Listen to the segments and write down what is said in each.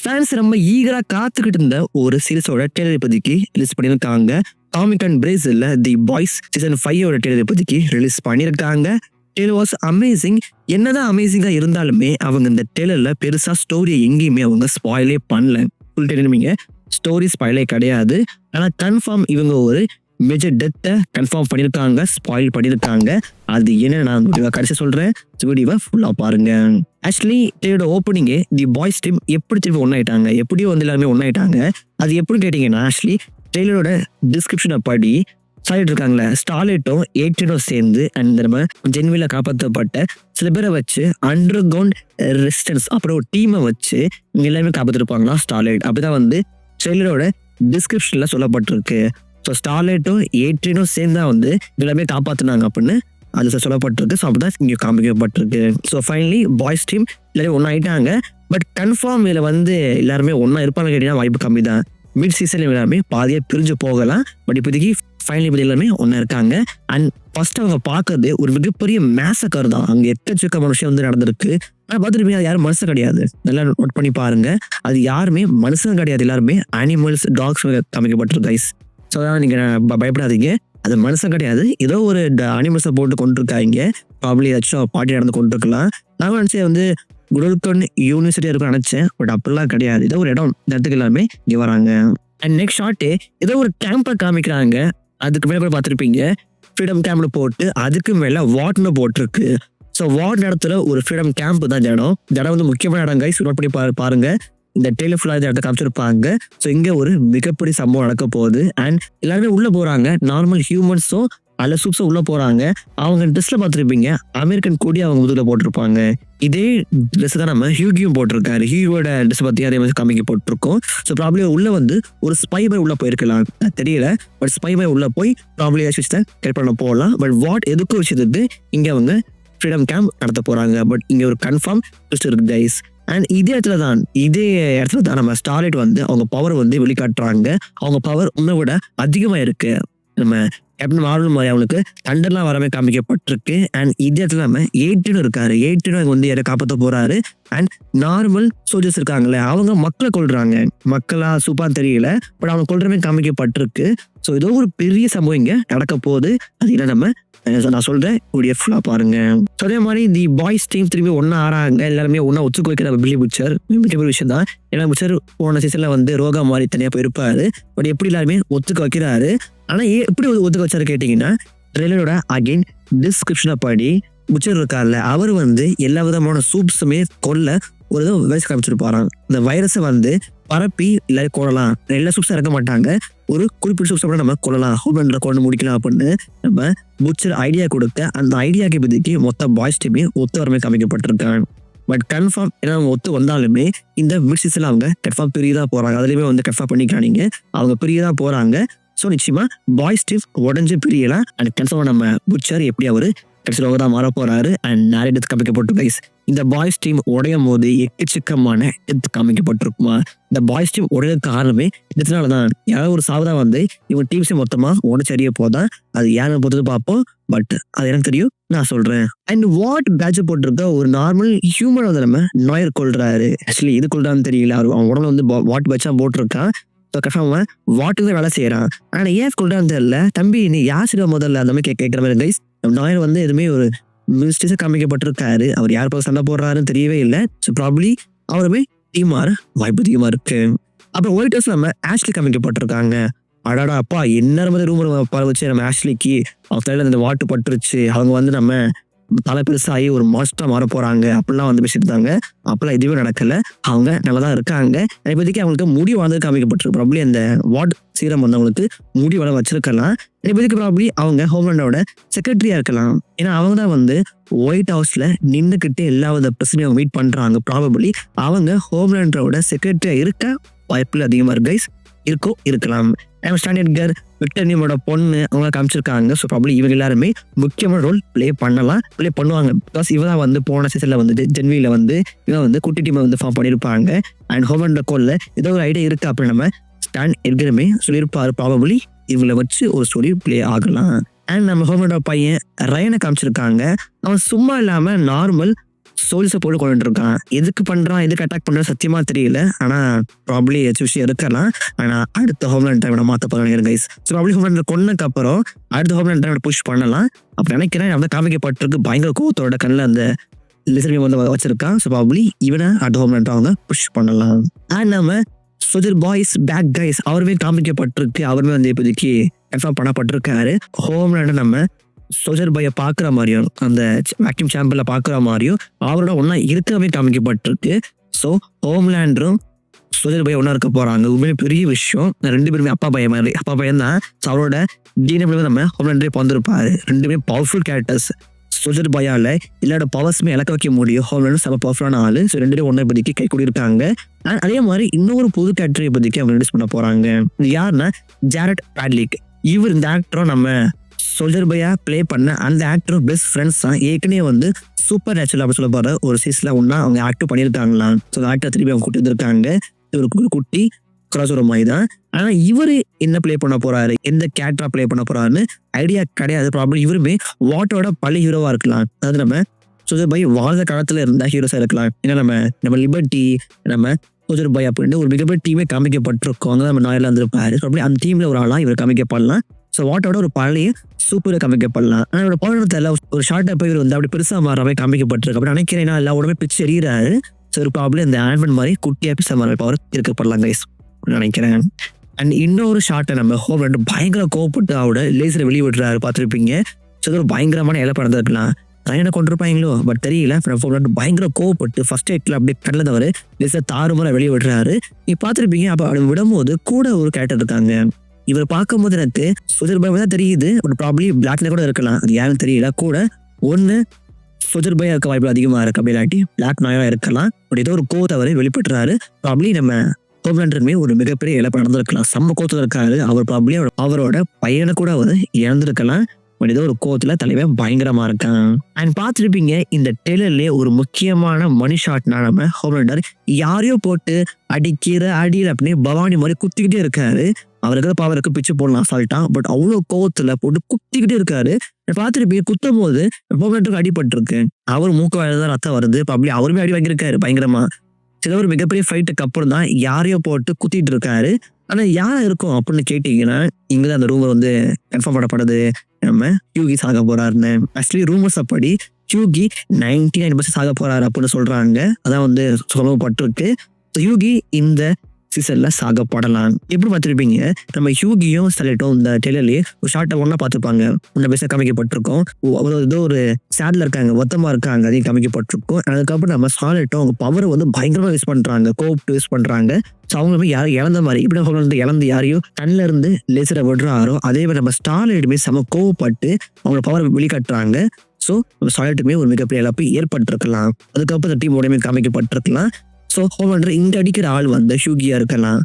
Fans ரொம்ப ஈகரா காத்துக்கிட்டு இருந்த ஒரு சீரிஸோட ட்ரெய்லர் இப்போதைக்கு ரிலீஸ் பண்ணியிருக்காங்க. டாமிக் அண்ட் பிரேசில்ல தி பாய்ஸ் சீசன் 5 ட்ரெய்லர் இப்போதைக்கு ரிலீஸ் பண்ணியிருக்காங்க. Trailer was amazing. என்னதான் அமேசிங்கா இருந்தாலுமே அவங்க இந்த ட்ரெய்லர்ல பெருசா ஸ்டோரியை எங்கேயுமே அவங்க ஸ்பாயிலே பண்ணல. ஃபுல் ட்ரெய்லருமே ஸ்டோரி ஸ்பாயிலே கிடையாது. ஆனா கன்ஃபார்ம் இவங்க ஒரு மேஜர் டெத்தை கன்ஃபார்ம் பண்ணியிருக்காங்க, ஸ்பாயில் பண்ணியிருக்காங்க. அது என்ன நான் கடைசி சொல்றேன், வீடியோவை ஃபுல்லா பாருங்க. ஆக்சுவலி ட்ரெய்லரோட ஓப்பனிங்கே தி பாய்ஸ் டீம் எப்படி திருப்பி ஒன்னாயிட்டாங்க, எப்படியோ வந்து எல்லாருமே ஒன்னாயிட்டாங்க. அது எப்படி கேட்டீங்கன்னா, ஆக்சுவலி ட்ரெய்லரோட டிஸ்கிரிப்ஷனை படி ஸ்டார்லைட் இருக்காங்களே, ஸ்டார்லைட்டும் ஏட்ரியனும் சேர்ந்து அந்த நம்ம ஜென்வில காப்பாற்றப்பட்ட சில பேரை வச்சு அண்டர் கிரவுண்ட் ரெசிஸ்டன்ஸ் அப்புறம் ஒரு டீமை வச்சு எல்லாருமே காப்பாற்றிருப்பாங்களா ஸ்டார்லைட். அப்படிதான் வந்து ட்ரெய்லரோட டிஸ்கிரிப்ஷன்ல சொல்லப்பட்டிருக்கு. ஸோ ஸ்டார்லைட்டும் ஏட்ரியனும் சேர்ந்தா வந்து எல்லாமே காப்பாற்றினாங்க அப்படின்னு அது சொல்லப்பட்டிருக்கு. ஸோ அப்படிதான் இங்கே காமிக்கப்பட்டிருக்கு. ஸோ ஃபைனலி பாய்ஸ் டீம் எல்லாரும் ஒன்றா ஆயிட்டாங்க. பட் கன்ஃபார்ம் இதில் வந்து எல்லாருமே ஒன்றா இருப்பாங்க கேட்டீங்கன்னா வாய்ப்பு கம்மி தான். மிட் சீசன் எல்லாருமே பாதியாக பிரிஞ்சு போகலாம். பட் இப்போதைக்கு ஃபைனலி பற்றி எல்லாமே ஒன்றா இருக்காங்க. அண்ட் ஃபர்ஸ்ட் அவங்க பார்க்கறது ஒரு மிகப்பெரிய மேசக்கர் தான். அங்கே எக்கச்சக்க விஷயம் வந்து நடந்திருக்கு. ஆனால் பார்த்துருப்பீங்க, அது யாரும் மனுஷன் கிடையாது. நல்லா நோட் பண்ணி பாருங்க, அது யாருமே மனுஷன் கிடையாது. எல்லாருமே அனிமல்ஸ், டாக்ஸ் காமிக்கப்பட்டிருக்கு கைஸ். ஸோ அதான் நீங்கள் பயப்படாதீங்க, அது மனுஷன் கிடையாது. ஏதோ ஒரு அனிமல்ஸை போட்டு கொண்டிருக்காங்க. ப்ராப்ளி ஏதாச்சும் பார்ட்டி நடந்து கொண்டிருக்கலாம். நான் நினச்சேன் வந்து குடல்கன் யூனிவர்சிட்டியாக இருக்குன்னு நினச்சேன். பட் அப்படிலாம் கிடையாது. ஏதோ ஒரு இடம், இந்த இடத்துக்கு எல்லாமே இங்கே வராங்க. அண்ட் நெக்ஸ்ட் ஷார்ட்டு ஏதோ ஒரு கேம்பை காமிக்கிறாங்க. அதுக்கு மேலே கூட பார்த்துருப்பீங்க, ஃப்ரீடம் கேம்ப்ல போட்டு அதுக்கு மேலே வாட்னு போட்டிருக்கு. ஸோ வார்ட் இடத்துல ஒரு ஃப்ரீடம் கேம்ப் தான் இடம். இந்த இடம் வந்து முக்கியமான இடம் கைஸ். நோட் பண்ணி பாருங்க. இந்த ட்ரெய்லர் ஃபுல்லாக இந்த இடத்த காமிச்சிருப்பாங்க. ஸோ இங்கே ஒரு மிகப்பெரிய சம்பவம் நடக்க போகுது. அண்ட் எல்லாருமே உள்ளே போகிறாங்க. நார்மல் ஹியூமன்ஸும் அல்ல சூப்ஸும் உள்ளே போகிறாங்க. அவங்க ட்ரெஸ்ஸில் பார்த்துருப்பீங்க, அமெரிக்கன் கொடி அவங்க முதுகில் போட்டிருப்பாங்க. இதே ட்ரெஸ் தான் நம்ம ஹியூகியும் போட்டிருக்காரு. ஹியூவோட ட்ரெஸ் பற்றி அதே மாதிரி காமிக்க போட்டிருக்கோம். ஸோ ப்ராப்ளி உள்ளே வந்து ஒரு ஸ்பை பை உள்ளே போயிருக்கலாம், தெரியல. பட் ஸ்பை பை உள்ளே போய் ப்ராப்ளி விஷயத்தை கரெக்ட் பண்ண போகலாம். பட் வாட் எதுக்கும் விஷயத்துக்கு இங்கே அவங்க ஃப்ரீடம் கேம்ப் நடத்த போகிறாங்க. பட் இங்கே ஒரு கன்ஃபார்ம் ட்விஸ்ட் இருக்கு கைஸ். அண்ட் இதே இடத்துல தான் நம்ம ஸ்டார்லைட் வந்து அவங்க பவர் வந்து வெளிக்காட்டுறாங்க. அவங்க பவர் உன்னை விட அதிகமாக இருக்கு. நம்ம கேப்டன் மார்வல் மாதிரி அவங்களுக்கு தண்டர்லாம் வரவே காமிக்கப்பட்டிருக்கு. அண்ட் இதே இடத்துல நம்ம ஏட்ரியனும் இருக்காரு. ஏட்ரியனும் வந்து யாரை காப்பாற்ற போறாரு. அண்ட் நார்மல் சோல்ஜர்ஸ் இருக்காங்களே, அவங்க மக்களை கொள்றாங்க. மக்களா சூப்பராக தெரியல, பட் அவங்க கொள்றமே காமிக்கப்பட்டிருக்கு. ஸோ ஏதோ ஒரு பெரிய சம்பவம் இங்கே நடக்க போகுது. அது இல்லை நம்ம நான் சொல்றேன், வீடியோ ஃபுல்லாக பாருங்க. ஸோ அதே மாதிரி தி பாய்ஸ் டீம் திரும்பி ஒன்றா ஆறாங்க. எல்லாருமே ஒன்றா ஒத்துக்கு வைக்கிற பில்லி புச்சர் மிகப்பெரிய விஷயம் தான். ஏன்னா புச்சர் போன சீசன்ல வந்து ரோகா மாதிரி தனியாக போயிருப்பாரு. பட் எப்படி எல்லாருமே ஒத்துக்க வைக்கிறாரு. ஆனால் எப்படி ஒத்துக்க வச்சாரு கேட்டிங்கன்னா, ட்ரெய்லரோட அகைன் டிஸ்கிரிப்ஷனை படி புச்சர் இருக்கார்ல, அவர் வந்து எல்லா விதமான சூப்ஸுமே கொல்ல ஒரு இதை வைரஸ் காமிச்சிருப்பாராம். இந்த வைரஸை வந்து பரப்பி எல்லாரும் கொள்ளலாம். எல்லா சூப்ஸும் இறக்க மாட்டாங்க, ஒரு குறிப்பிட்ட சூப்ஸை கூட நம்ம கொள்ளலாம், ஹோம்லேண்டரை கொண்டு முடிக்கலாம் அப்படின்னு நம்ம புச்சர் ஐடியா கொடுக்க, அந்த ஐடியாவுக்கு இப்போதைக்கு மொத்த பாய்ஸ் டீமே ஒத்து வரமே காமிக்கப்பட்டிருக்காங்க. பட் கன்ஃபார்ம் ஏன்னா அவங்க ஒத்து வந்தாலுமே இந்த மிட் சீசன்ல அவங்க கன்ஃபார்ம் பிரியதா போறாங்க. அதுலேயுமே வந்து கன்ஃபார்ம் பண்ணிக்கலாம், நீங்க அவங்க பிரியதா போறாங்க. ஸோ நிச்சயமா பாய்ஸ் டீம் உடஞ்சு பிரியலாம். அண்ட் கன்ஃபார்ம் நம்ம புச்சர் எப்படி அவரு கடைசியில் தான் மாற போறாரு. அண்ட் நிறைய டெத் காமிக்கப்பட்டு கைஸ். இந்த பாய்ஸ் டீம் உடையும் போது எக்கச்சக்கமான டெத் காமிக்கப்பட்டிருக்குமா? இந்த பாய்ஸ் டீம் உடையதுக்கு காரணமே இதனால தான். யாராவது ஒரு சாவுதான் வந்து இவங்க டீம்ஸே மொத்தமா உடச்சு அறிய போதான். அது யாரை பொறுத்து பார்ப்போம். பட் அது எனக்கு தெரியும், நான் சொல்றேன். அண்ட் வாட் பேட்ச் போட்டிருக்க ஒரு நார்மல் ஹியூமன் வந்து நம்ம நோயர் கொள்றாரு. ஆக்சுவலி இது கொள்றான்னு தெரியல, அவன் உடம்புல வந்து வாட் பேட்சா போட்டிருக்கான். ஸோ கன்ஃபார்மா வாட்டுக்கு தான் வேலை செய்யறான். ஆனால் ஏன் கொள்றான்னு தெரியல. தம்பி நீ யார் செய்வா முதல்ல அந்த மாதிரி கேட்குற மாதிரி கைஸ். நாயர் வந்து எதுவுமே ஒரு மிஸ்டேஸை காமிக்கப்பட்டிருக்காரு. அவர் யார் பக்கம் சண்டை போடுறாருன்னு தெரியவே இல்லை. ஸோ ப்ராப்ளி அவருமே டீம் மாற வாய்ப்பு அதிகமாக இருக்கு. அப்புறம் ஒயிட் ஹவுஸ் நம்ம ஆஷ்லி காமிக்கப்பட்டிருக்காங்க. அடாடா அப்பா, என்ன மாதிரி ரூமர் பல வச்சு நம்ம ஆஷ்லிக்கு அவங்க தலையில இந்த வாட்டு பட்டுருச்சு, அவங்க வந்து நம்ம தலை பெருசாகி ஒரு மாஸ்டரா மாற போறாங்க அப்படிலாம் வந்து பேசிட்டாங்க. அப்பெல்லாம் எதுவுமே நடக்கல. அவங்க நல்லா தான் இருக்காங்க. இப்போதைக்கு அவங்களுக்கு முடி வளர்ந்து காமிக்கப்பட்டிருக்கு. ப்ராப்ளி அந்த வார்டு சீரம் வந்து அவங்களுக்கு முடி வளர வச்சிருக்கலாம். இப்போதைக்கு ப்ராப்ளி அவங்க ஹோம்லேண்டோட செக்ரட்டரியா இருக்கலாம். ஏன்னா அவங்க தான் வந்து ஒயிட் ஹவுஸ்ல நின்றுக்கிட்டு எல்லா வித பிரச்சனையும் மீட் பண்றாங்க. ப்ராபபிளி அவங்க ஹோம்லேண்டோட செக்ரட்டரியா இருக்க வாய்ப்புகள் அதிகமா இருக்கு கைஸ். இருக்கலாம். ஸ்டாண்டர்ட் கேர் விக்டர்னியோட பொண்ணு அவங்க காமிச்சிருக்காங்க. ஸோ ப்ராப்ளி இவங்க எல்லாருமே முக்கியமான ரோல் ப்ளே பண்ணுவாங்க. பிகாஸ் இவ தான் வந்து போன சீசன்ல வந்து ஜென்வியில வந்து இவன் வந்து குட்டி டீமை வந்து ஃபார்ம் பண்ணியிருப்பாங்க. அண்ட் ஹோம்லேண்ட் கோல்ல ஏதோ ஒரு ஐடியா இருக்கு அப்படின்னு நம்ம ஸ்டாண்ட் எட்கருமே சொல்லியிருப்பாரு. ப்ராபபிளி இவங்களை வச்சு ஒரு ஸ்டோரி ப்ளே ஆகலாம். அண்ட் நம்ம ஹோம்லேண்டோட பையன் ரயனை காமிச்சிருக்காங்க. அவன் சும்மா இல்லாம நார்மல் சோல்ஸை போட்டு கொண்டுட்டு இருக்கான். எதுக்கு பண்றான், எதுக்கு அட்டாக் பண்றான் சத்தியமா தெரியல. ஆனா ப்ராப்ளி ஏதாச்சும் விஷயம் இருக்கலாம். ஆனா அடுத்த ஹோம்லேண்ட் டைம் மாத்த போறாங்க கைஸ். ஸோ ப்ராப்ளி ஹோம்லேண்ட் கொன்னதுக்கு அப்புறம் அடுத்த ஹோம்லேண்ட் டைம் புஷ் பண்ணலாம் அப்படி நினைக்கிறேன். அவன் காமிக்கப்பட்டிருக்கு பயங்கர கோவத்தோட கண்ணில் அந்த லிசர்மி வந்து வச்சிருக்கான். ஸோ ப்ராப்ளி இவனை அடுத்த ஹோம்லேண்ட் அவங்க புஷ் பண்ணலாம். அண்ட் நம்ம சோல்ஜர் பாய்ஸ் பேக் கைஸ் அவருமே காமிக்கப்பட்டிருக்கு. அவருமே வந்து இப்போதைக்கு கன்ஃபார்ம் பண்ணப்பட்டிருக்காரு. ஹோம்லேண்டை நம்ம சோல்ஜர் பாயை பார்க்குற மாதிரியும் அந்த வேக்யூம் சாம்பிள பார்க்குற மாதிரியும் அவரோட ஒன்றா இருக்கவே காமிக்கப்பட்டிருக்கு. ஸோ ஹோம்லேண்டரும் சோல்ஜர் பாய் ஒன்றா இருக்க போகிறாங்க. உண்மையிலே பெரிய விஷயம். ரெண்டு பேருமே அப்பா பையன் மாதிரி அப்பா பையன் தான். ஸோ அவரோட டிஎன்ஏ நம்ம ஹோம்லேண்டரே பிறந்திருப்பாரு. ரெண்டுமே பவர்ஃபுல் கேரக்டர்ஸ். சோல்ஜர் பாயால் எல்லாரோட பவர்ஸுமே இழக்க வைக்க முடியும். ஹோம்லேண்டர் செம பவர்ஃபுல்லான ஆள். ஸோ ரெண்டு பேரும் ஒன்றை இப்போதைக்கு கை கூடியிருக்காங்க. அண்ட் அதே மாதிரி இன்னொரு புது கேரக்டரை இப்போதைக்கு அவங்க ரிலீஸ் பண்ண போகிறாங்க. இது யாருன்னா ஜாரட் பேட்லிக். இவர் இந்த ஆக்டரும் நம்ம சோல்ஜர் பாயா ப்ளே பண்ண அந்த ஆக்டரும் பெஸ்ட் ஃப்ரெண்ட்ஸ் தான். ஏற்கனவே வந்து சூப்பர் நேச்சுரல் அப்படின்னு சொல்ல போகிற ஒரு சீஸில் ஒன்றா அவங்க ஆக்டிவ் பண்ணியிருக்காங்களாம். ஸோ அந்த ஆக்டர் திருப்பி அவங்க கூட்டி வந்துருக்காங்க. இவருக்கு குட்டி கிராஸ் மாதிரி தான். ஆனால் இவர் என்ன ப்ளே பண்ண போறாரு, எந்த கேரக்டரா ப்ளே பண்ண போறாருன்னு ஐடியா கிடையாது. ப்ராப்ளம் இவருமே வாட்டோட பழைய ஹீரோவா இருக்கலாம். அதாவது நம்ம சோல்ஜர் பாய் வாழ்ந்த காலத்துல இருந்த ஹீரோஸா இருக்கலாம். ஏன்னா நம்ம லிபர்ட்டி நம்ம சோல்ஜர் பாய் அப்படின்னு ஒரு மிகப்பெரிய டீமே காமிக்கப்பட்டிருக்கோம். அங்கே நம்ம நாயெல்லாம் இருந்திருப்பாரு. ப்ராப்ளம் அந்த டீம்ல ஒரு ஆளா இவர் காமிக்கப்படலாம். ஸோ வாட்டோட ஒரு பழைய சூப்பராக காமிக்கப்படலாம். ஆனால் இவரோட பவர்ல ஒரு ஷார்ட்டா போய் இவர் வந்து அப்படி பெருசா மாறாவே காமிக்கப்பட்டிருக்கு. அப்படி நினைக்கிறேன் எல்லா உடம்பே பிச்சு எறிகிறாரு. ஸோ ஒரு ப்ராப்ளம் இந்த ஆண்ட்மேன் மாதிரி குட்டியா பிசா மாற பவர் இருக்கப்படலாம் கைஸ் நினைக்கிறேன். அண்ட் இன்னொரு ஷார்ட்டை நம்ம ஹோம்லேண்ட் பயங்கர கோவப்பட்டு அவரோட லேசரை வெளியே விட்டுறாரு பார்த்துருப்பீங்க. ஸோ ஒரு பயங்கரமான இலை பறந்துருக்கலாம். என்ன கொண்டிருப்பாங்களோ பட் தெரியல. ஹோம்லேண்ட் பயங்கர கோவப்பட்டு ஃபர்ஸ்ட் எய்ட்ல அப்படியே கடல தவிர லேசர் தாறுமாற வெளியே விடுறாரு. நீ பார்த்துருப்பீங்க. அப்போ அப்படி விடும்போது கூட ஒரு கேரக்டர் இருக்காங்க. இவர் பார்க்கும்போது எனக்கு சோல்ஜர் பாய் தான் தெரியுது. ஒரு ப்ராப்ளி பிளாக்ல கூட இருக்கலாம். அது யாரும் தெரியல. கூட ஒன்று சோல்ஜர் பாயா இருக்க வாய்ப்பு அதிகமாக இருக்கு. அப்படி இல்லாட்டி பிளாக் நாயா இருக்கலாம். பட் ஏதோ ஒரு கோவத்தை அவரை வெளிப்படுறாரு. ப்ராப்ளி நம்ம ஹோம்லேண்டருமே ஒரு மிகப்பெரிய இழப்பு நடந்திருக்கலாம். செம்ம கோவத்தில் இருக்காரு. அவர் ப்ராப்ளி அவரோட பையனை கூட அவர் இழந்திருக்கலாம். பட் ஏதோ ஒரு கோவத்துல தலைவன் பயங்கரமா இருக்கான். அண்ட் பார்த்துருப்பீங்க இந்த டெய்லர்லயே ஒரு முக்கியமான மணி ஷாட்னா நம்ம ஹோம்லேண்டர் யாரையோ போட்டு அடிக்கிற அடியில் அப்படின்னு பவானி மாதிரி குத்திக்கிட்டே இருக்காரு. அவருக்கு பவருக்கு பிச்சு போடலாம் அசால்ட்டா. பட் அவ்வளோ கோவத்துல போட்டு குத்திக்கிட்டே இருக்காரு. பார்த்துருப்பீங்க குத்தும் போது ஹோம்லேண்டருக்கு அடிபட்டிருக்கு. அவர் மூக்க தான் ரத்தம் வருது. அப்படி அவருமே அடி வாங்கியிருக்காரு பயங்கரமா. சில ஒரு மிகப்பெரிய ஃபைட்டுக்கு அப்புறம் தான் யாரையோ போட்டு குத்திட்டு இருக்காரு. ஆனா யாரா இருக்கும் அப்படின்னு கேட்டீங்கன்னா இங்கதான் அந்த ரூமர் வந்து கன்ஃபார்ம் பண்ணப்படுது. நம்ம ஹியூகி சாக போறாருன்னு. ஆக்சுவலி ரூமர்ஸ் அப்படி ஹியூகி 99% சாக போறாரு அப்படின்னு சொல்றாங்க. அதான் வந்து சொல்லப்பட்டிருக்கு. ஹியூகி இந்த சீசன்ல சாகப்படலாம். எப்படி பார்த்துருப்பீங்க நம்ம ஹியூகியும் ஸ்டெலட்டும் இந்த டெய்லர்லயே ஒரு ஷார்ட்டை ஒன்னா பார்த்துருப்பாங்க. உன்ன பேச காமிக்கப்பட்டிருக்கோம். ஏதோ ஒரு சேட்ல இருக்காங்க, ஒத்தமா இருக்காங்க, அதையும் காமிக்கப்பட்டிருக்கும். அதுக்கப்புறம் நம்ம ஸ்கார்லெட்டும் அவங்க பவரை வந்து பயங்கரமா யூஸ் பண்றாங்க, கோப்ட் யூஸ் பண்றாங்க. ஸோ அவங்களுமே யாரும் இழந்த மாதிரி இப்படி இழந்து யாரையும் கண்ணில் இருந்து லேசரை விடுறாரோ அதே மாதிரி நம்ம ஸ்டார்லைட்டுமே செம கோவப்பட்டு அவங்களோட பவரை வெளிக்காட்டுறாங்க. ஸோ நம்ம ஸ்டார்லைட்டுமே ஒரு மிகப்பெரிய இழப்பு ஏற்பட்டிருக்கலாம். அதுக்கப்புறம் இந்த டீம் உடனே காமிக்கப்பட்டிருக்கலாம். ஸோ ஹோம்லேண்டர் இங்க அடிக்கிற ஆள் வந்து ஹியூகியா இருக்கலாம்.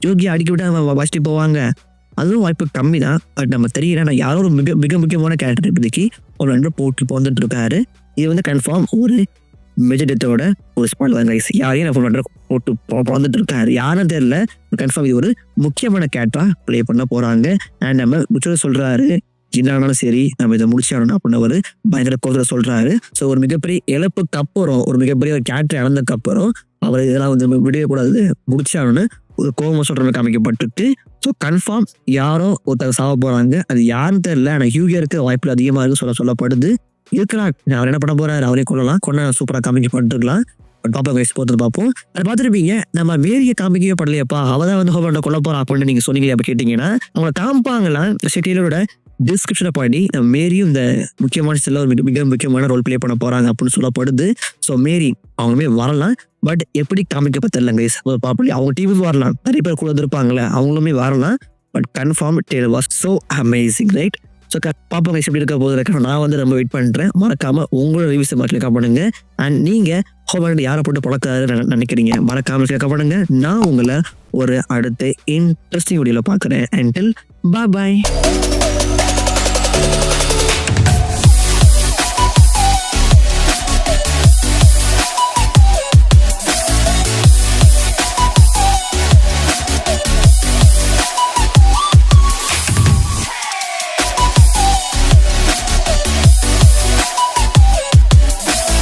ஹியூகியா அடிக்க விட்டு அவன் வச்சுட்டு போவாங்க. அதுவும் வாய்ப்பு கம்மி தான். பட் நம்ம தெரியல. நான் யாரோ ஒரு மிக முக்கியமான கேரக்டர் இப்போதைக்கு ஹோம்லேண்டர் போட்டு வந்துட்டு இருக்காரு. இது வந்து கன்ஃபார்ம் ஒரு மேஜர் டெத்தோட ஒரு ஸ்பாட் ரைஸ். யாரையும் ஹோம்லேண்டர் போட்டு வந்துட்டு இருக்காரு. யாரும் தெரியல. கன்ஃபார்ம் இது ஒரு முக்கியமான கேரக்டரா ப்ளே பண்ண போறாங்க. அண்ட் நம்ம முச்சோட சொல்றாரு என்னாலும் சரி நம்ம இதை முடிச்சாகணும் அப்படின்னு ஒரு பயங்கர கோவத்தில் சொல்றாரு. ஸோ ஒரு மிகப்பெரிய இழப்புக்கு அப்புறம் ஒரு மிகப்பெரிய ஒரு கேரக்டர் இழந்ததுக்கு அப்புறம் அவர் இதெல்லாம் வந்து விடக்கூடாது முடிச்சாகணும்னு ஒரு கோவம் சொல்றது காமிக்கப்பட்டிருக்கு. ஸோ கன்ஃபார்ம் யாரோ ஒருத்தர் சாக போறாங்க. அது யாருன்னு தெரியல. ஆனால் ஹியூகியா இருக்க வாய்ப்புகள் அதிகமாக இருக்கு சொல்லப்படுது. இருக்கலாம். அவர் என்ன பண்ண போறாரு, அவரே கொள்ளலாம். கொண்டா சூப்பராக காமிக்கப்பட்டிருக்கலாம். பாப்பா வயசு போகிறது பார்ப்போம். அதை பார்த்துருப்பீங்க. நம்ம மேரியை காமிக்கவே படலையப்பா, அவதான் வந்து ஹோம்லேண்டரை கொல்ல போறா அப்படின்னு நீங்க சொன்னீங்க. அப்படி கேட்டீங்கன்னா அவங்க காமிப்பாங்களாம். டெய்லரோட டிஸ்கிரிப்ஷனை பாடி நம்ம மேரியும் இந்த முக்கியமான சில ஒரு மிக முக்கியமான ரோல் பிளே பண்ண போறாங்க அப்படின்னு சொல்லப்படுது. ஸோ மேரி அவங்களுமே வரலாம். பட் எப்படி காமிக்கப்பட்டதில்லை கைஸ். ப்ராப்பர்லி அவங்க டிவிக்கு வரலாம். நிறைய பேர் கூட இருப்பாங்களே அவங்களுமே வரலாம். But confirm Taylor was so amazing right. So பாப்பா கைஸ் எப்படி இருக்க போது நான் வந்து ரொம்ப வெயிட் பண்ணுறேன். மறக்காம உங்களோட ரிவ்யூஸை மட்டும் பண்ணுங்க. அண்ட் நீங்க ஹோம்லேண்டர் யாரை போட்டு பழக்காரு நினைக்கிறீங்க மறக்காம கேட்க பண்ணுங்க. நான் உங்களை ஒரு அடுத்த இன்ட்ரெஸ்டிங் வீடியோல பார்க்குறேன். அண்டில் பாய்.